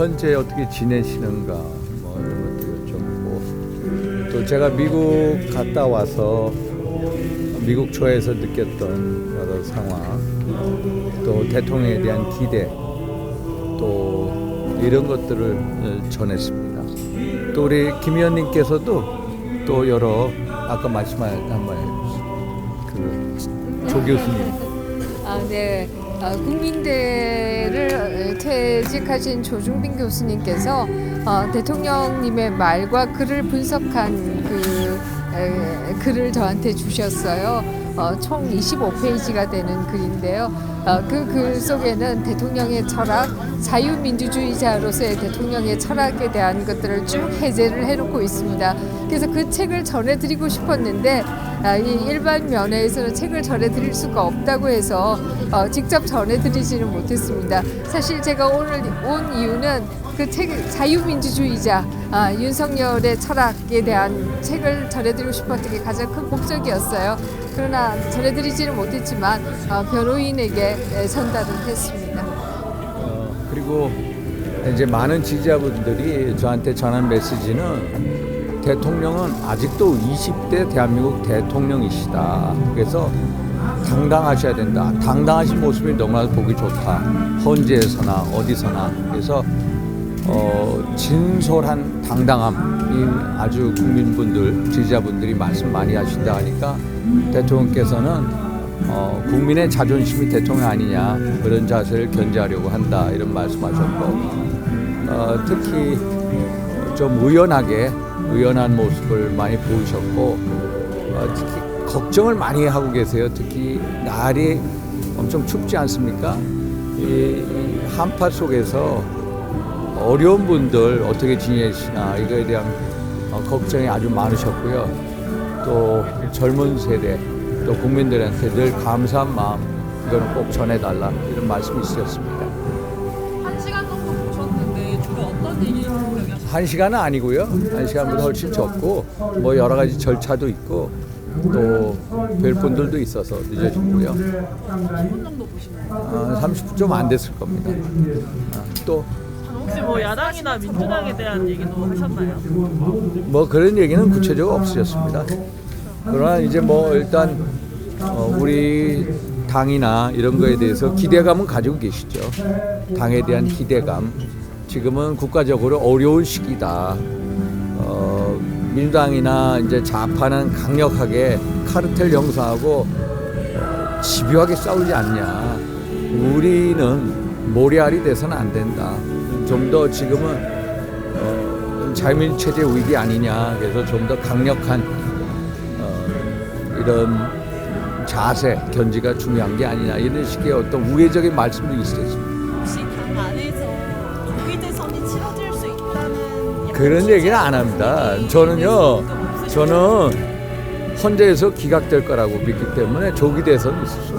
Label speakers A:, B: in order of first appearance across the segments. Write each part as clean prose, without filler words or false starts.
A: 현재 어떻게 지내시는가 뭐 이런 것도 여쭤보고 또 제가 미국 갔다 와서 미국 초에서 느꼈던 여러 상황 또 대통령에 대한 기대 또 이런 것들을 전했습니다. 또 우리 김 의원님께서도 또 여러 아까 말씀한 조 교수님
B: 네. 국민대를 퇴직하신 조중빈 교수님께서 대통령님의 말과 글을 분석한 글을 저한테 주셨어요. 총 25페이지가 되는 글인데요. 그 글 속에는 대통령의 철학, 자유민주주의자로서의 대통령의 철학에 대한 것들을 쭉 해제를 해놓고 있습니다. 그래서 그 책을 전해드리고 싶었는데 이 일반 면회에서는 책을 전해드릴 수가 없다고 해서 직접 전해드리지는 못했습니다. 사실 제가 오늘 온 이유는 그 책 자유민주주의자 윤석열의 철학에 대한 책을 전해드리고 싶었던 게 가장 큰 목적이었어요. 그러나 전해드리지는 못했지만 변호인에게 전달을 했습니다.
A: 그리고 이제 많은 지지자분들이 저한테 전한 메시지는 대통령은 아직도 20대 대한민국 대통령이시다. 그래서 당당하셔야 된다. 당당하신 모습이 너무나 보기 좋다. 헌재에서나 어디서나. 그래서 진솔한 당당함이 아주 국민분들, 지지자분들이 말씀 많이 하신다 하니까 대통령께서는 국민의 자존심이 대통령 아니냐 그런 자세를 견제하려고 한다 이런 말씀하셨고 특히 좀 의연한 모습을 많이 보이셨고 특히 걱정을 많이 하고 계세요. 특히 날이 엄청 춥지 않습니까? 이 한파 속에서 어려운 분들 어떻게 지내시나 이거에 대한 걱정이 아주 많으셨고요. 또 젊은 세대 또 국민들한테 늘 감사한 마음 이거는 꼭 전해달라 이런 말씀이 있으셨습니다.
C: 1시간 정도 보셨는데 주로 어떤 얘기를 하려고 하셨어요?
A: 1시간은 아니고요. 1시간보다 훨씬 적고 뭐 여러 가지 절차도 있고 또 뵐 분들도 있어서 늦어지고요.
C: 30분 정도 보시나요?
A: 30분 좀 안 됐을 겁니다. 또
C: 혹시 뭐 야당이나 민주당에 대한 얘기도 하셨나요?
A: 뭐 그런 얘기는 구체적으로 없으셨습니다. 그러나 이제 뭐 일단 우리 당이나 이런 거에 대해서 기대감은 가지고 계시죠. 당에 대한 기대감. 지금은 국가적으로 어려운 시기다. 민주당이나 이제 좌파는 강력하게 카르텔 형성하고 집요하게 싸우지 않냐. 우리는 모래알이 돼서는 안 된다. 좀 더 지금은 자유민주 체제 위기 아니냐. 그래서 좀 더 강력한 이런 자세, 견지가 중요한 게 아니냐. 이런 식의 어떤 우회적인 말씀도 있었습니다.
C: 혹시 당 안에서 조기 대선이 치러질 수 있다는
A: 그런 얘기는 안 합니다. 저는 헌재에서 기각될 거라고 믿기 때문에 조기 대선은 있을 수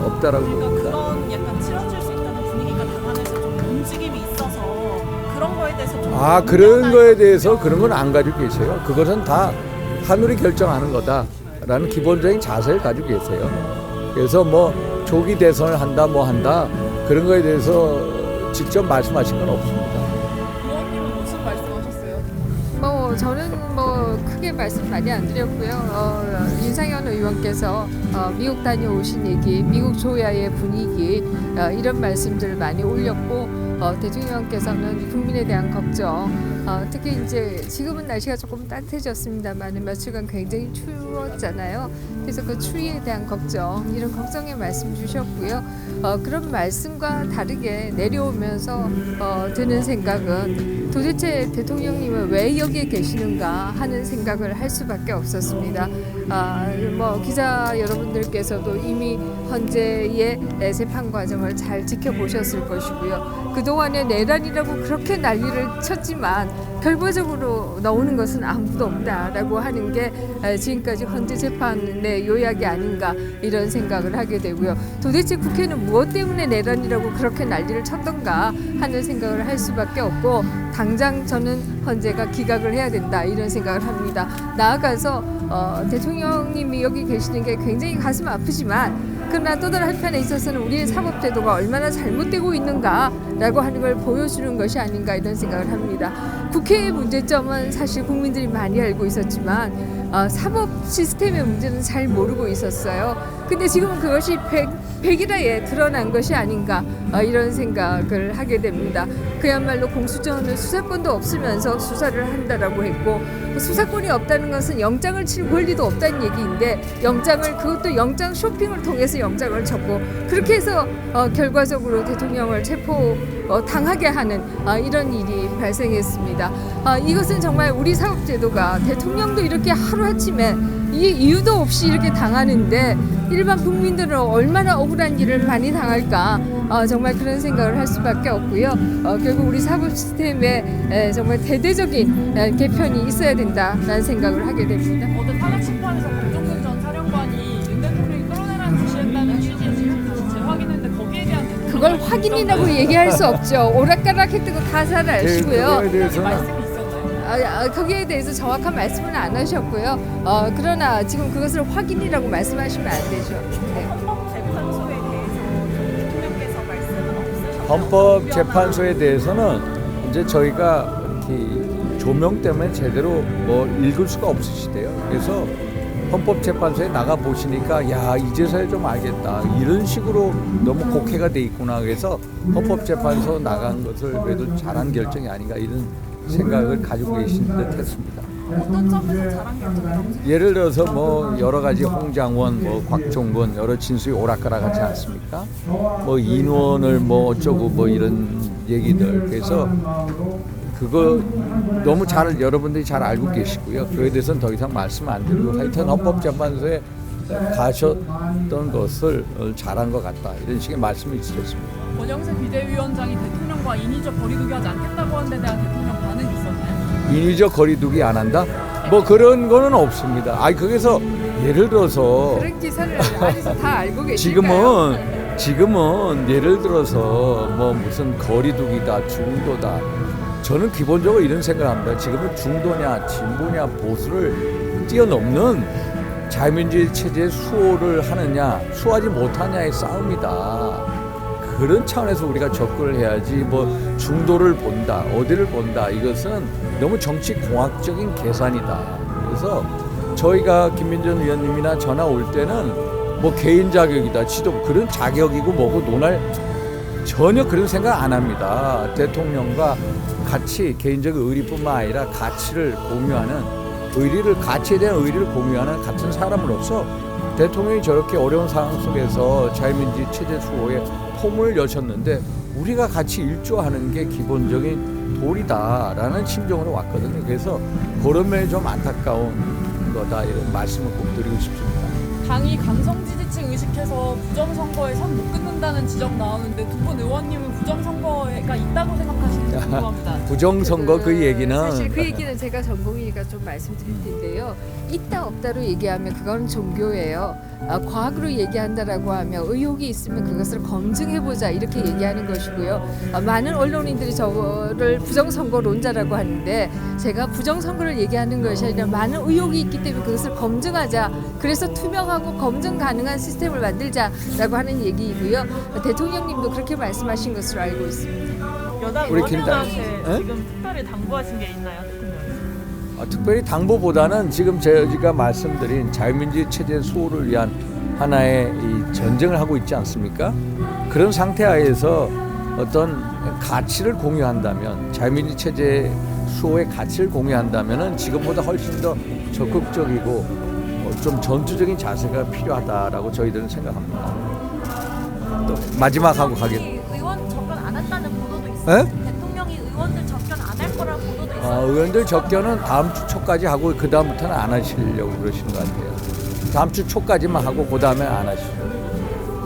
A: 없다라고 봅니다.
C: 그런 약간 치러질 수 있다는 분위기가 당 안에서 좀 움직임이 있어서 그런 거에 대해서 좀
A: 그런 거에 대해서 그런 건 안 가지고 계세요. 그것은 다 하늘이 결정하는 거다라는 기본적인 자세를 가지고 계세요. 그래서 뭐 조기 대선을 한다 뭐 한다 그런 거에 대해서 직접 말씀하신 건 없습니다.
C: 의원님은 무슨 말씀하셨어요?
B: 저는 크게 말씀 많이 안 드렸고요. 윤상현 의원께서 미국 다녀오신 얘기, 미국 조야의 분위기 이런 말씀들 많이 올렸고 대통령께서는 국민에 대한 걱정, 특히 이제 지금은 날씨가 조금 따뜻해졌습니다만 며칠간 굉장히 추웠잖아요. 그래서 그 추위에 대한 걱정, 이런 걱정의 말씀 주셨고요. 그런 말씀과 다르게 내려오면서 드는 생각은 도대체 대통령님은 왜 여기에 계시는가 하는 생각을 할 수밖에 없었습니다. 기자 여러분들께서도 이미 헌재의 재판 과정을 잘 지켜보셨을 것이고요. 그동안에 내란이라고 그렇게 난리를 쳤지만 결과적으로 나오는 것은 아무도 없다라고 하는 게 지금까지 헌재 재판의 요약이 아닌가 이런 생각을 하게 되고요. 도대체 국회는 무엇 때문에 내란이라고 그렇게 난리를 쳤던가 하는 생각을 할 수밖에 없고 당장 저는 헌재가 기각을 해야 된다 이런 생각을 합니다. 나아가서 대통령님이 여기 계시는 게 굉장히 가슴 아프지만 그러나 또 다른 한편에 있어서는 우리의 사법제도가 얼마나 잘못되고 있는가라고 하는 걸 보여주는 것이 아닌가 이런 생각을 합니다. 국회의 문제점은 사실 국민들이 많이 알고 있었지만 사법 시스템의 문제는 잘 모르고 있었어요. 근데 지금은 그것이 백일하에 드러난 것이 아닌가 이런 생각을 하게 됩니다. 그야말로 공수처는 수사권도 없으면서 수사를 한다라고 했고 수사권이 없다는 것은 영장을 칠 권리도 없다는 얘기인데 그것도 영장 쇼핑을 통해서 영장을 쳤고 그렇게 해서 결과적으로 대통령을 체포 당하게 하는 이런 일이 발생했습니다. 이것은 정말 우리 사법제도가 대통령도 이렇게 하루아침에 이 이유도 없이 이렇게 당하는데 일반 국민들은 얼마나 억울한 일을 많이 당할까 정말 그런 생각을 할 수밖에 없고요. 결국 우리 사법 시스템에 정말 대대적인 개편이 있어야 된다라는 생각을 하게 됩니다.
C: 어제 탄핵 심판에서 김종근 전 사령관이 윤 대통령이 끌어내라는 지시했다는 취지의 지금 다시 재확인했는데 거기에 대한
B: 그걸 확인이라고 얘기할 수 없죠. 오락가락했던 거 다 잘 아시고요.
A: 그거에 대해서는
C: 말씀이 있었나요?
B: 거기에 대해서 정확한 말씀은 안 하셨고요. 그러나 지금 그것을 확인이라고 말씀하시면 안 되죠. 네.
C: 헌법재판소에 대해서 대통령께서 말씀은 없으셨나요?
A: 헌법재판소에 대해서는 이제 저희가 이렇게 조명 때문에 제대로 뭐 읽을 수가 없으시대요. 그래서 헌법재판소에 나가 보시니까 야 이제서야 좀 알겠다 이런 식으로 너무 곡해가 돼 있구나. 그래서 헌법재판소 나간 것을 그래도 잘한 결정이 아닌가 이런 생각을 가지고 계신 듯 했습니다.
C: 어떤 점에서 잘한 결정이라고
A: 예를 들어서 뭐 여러 가지 홍장원, 뭐 곽종건 여러 진술이 오락가락하지 않습니까? 뭐 인원을 뭐 어쩌고 뭐 이런 얘기들. 그래서 그거 너무 잘 여러분들이 잘 알고 계시고요. 그에 대해서는 더 이상 말씀 안 드리고 하여튼 헌법재판소에 가셨던 것을 잘한 것 같다 이런 식의 말씀을 드렸습니다.
C: 권영세 비대위원장이 대통령과 인위적 거리두기 하지 않겠다고 한 데 대한 대통령 반응이 있었나요?
A: 인위적 거리두기 안 한다? 뭐 그런 거는 없습니다. 거기서 예를 들어서
B: 그런 기사를 어디서 다 알고 계실까요?
A: 지금은 예를 들어서 뭐 무슨 거리두기다 중도다 저는 기본적으로 이런 생각합니다. 지금은 중도냐 진보냐 보수를 뛰어넘는 자유민주주의 체제의 수호를 하느냐 수호하지 못하냐의 싸움이다. 그런 차원에서 우리가 접근을 해야지 뭐 중도를 본다 어디를 본다 이것은 너무 정치 공학적인 계산이다. 그래서 저희가 김민전 의원님이나 전화 올 때는 뭐 개인 자격이다 지도 그런 자격이고 뭐고 논할 전혀 그런 생각 안 합니다. 대통령과 같이 개인적 의리뿐만 아니라 가치를 공유하는 가치에 대한 의리를 공유하는 같은 사람으로서 대통령이 저렇게 어려운 상황 속에서 자유민주주의 체제 수호에 폼을 여셨는데 우리가 같이 일조하는 게 기본적인 도리다라는 심정으로 왔거든요. 그래서 그런 면이 좀 안타까운 거다 이런 말씀을 꼭 드리고 싶습니다.
C: 당이 강성 지지층 의식해서 부정선거에 선 못 끊는다는 지적 나오는데 두 분 의원님은 부정선거가 있다고 생각하시는지 궁금합니다.
A: 부정선거 그 얘기는
B: 사실 그 얘기는 제가 전공이니까 좀 말씀드릴 텐데요. 있다 없다로 얘기하면 그건 종교예요. 과학으로 얘기한다라고 하면 의혹이 있으면 그것을 검증해보자 이렇게 얘기하는 것이고요. 많은 언론인들이 저를 부정선거론자라고 하는데 제가 부정선거를 얘기하는 것이 아니라 많은 의혹이 있기 때문에 그것을 검증하자. 그래서 투명하고 검증 가능한 시스템을 만들자라고 하는 얘기이고요. 대통령님도 그렇게 말씀하신 것으로 알고 있습니다.
C: 여당
A: 우리 김당-
C: 의원님한테 지금 특별히 당부하신 게 있나요, 대통령?
A: 특별히 당부보다는 지금 제가 말씀드린 자유민주주의 체제 수호를 위한 하나의 이 전쟁을 하고 있지 않습니까? 그런 상태 하에서 어떤 가치를 공유한다면 자유민주주의 체제 수호의 가치를 공유한다면은 지금보다 훨씬 더 적극적이고 좀 전투적인 자세가 필요하다라고 저희들은 생각합니다. 또 마지막 하고 가겠습니다.
D: 의원 접견 안 한다는 보도도 있어요.
A: 에?
D: 대통령이 의원들 접견 안 할 거라는 보도도 있어요.
A: 의원들 접견은 다음 주 초까지 하고 그 다음부터는 안 하시려고 그러시는 것 같아요. 다음 주 초까지만 하고 그 다음에 안 하시려고.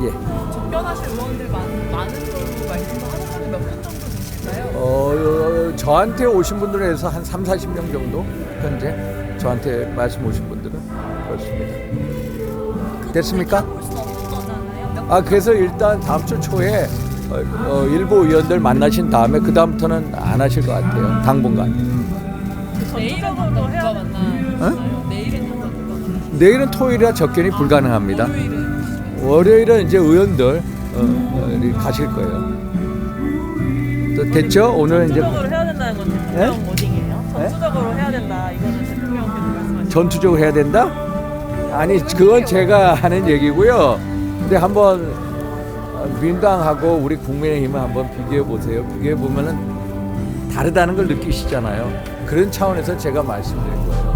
A: 예.
C: 접견하실 의원들 많은 걸로 말씀도 하셨는데 몇 분 정도 되실까요?
A: 저한테 오신 분들에 해서 한 3, 40명 정도 현재 저한테 말씀 오신 분들은 그렇습니다. 됐습니까?
D: 볼수 없는 거잖아요.
A: 그래서 일단 다음 주 초에 일부 의원들 만나신 다음에 그 다음부터는 안 하실 것 같아요. 당분간.
C: 내일은 당장 누가 만나요? 내일은 당장 누가 만나요?
A: 내일은 토요일이라 접견이 불가능합니다.
C: 토요일은
A: 월요일은 이제 의원들 가실 거예요. 또 됐죠? 오늘 이제
E: 전투적으로 해야 된다는 건 대통령 워딩이에요. 전투적으로 해야 된다. 이거는 대통령께서 말씀하신
A: 전투적으로 해야 된다? 아니 그건 제가 하는 얘기고요. 근데 한번 민당하고 우리 국민의힘을 한번 비교해 보세요. 비교해 보면은 다르다는 걸 느끼시잖아요. 그런 차원에서 제가 말씀드린 거예요.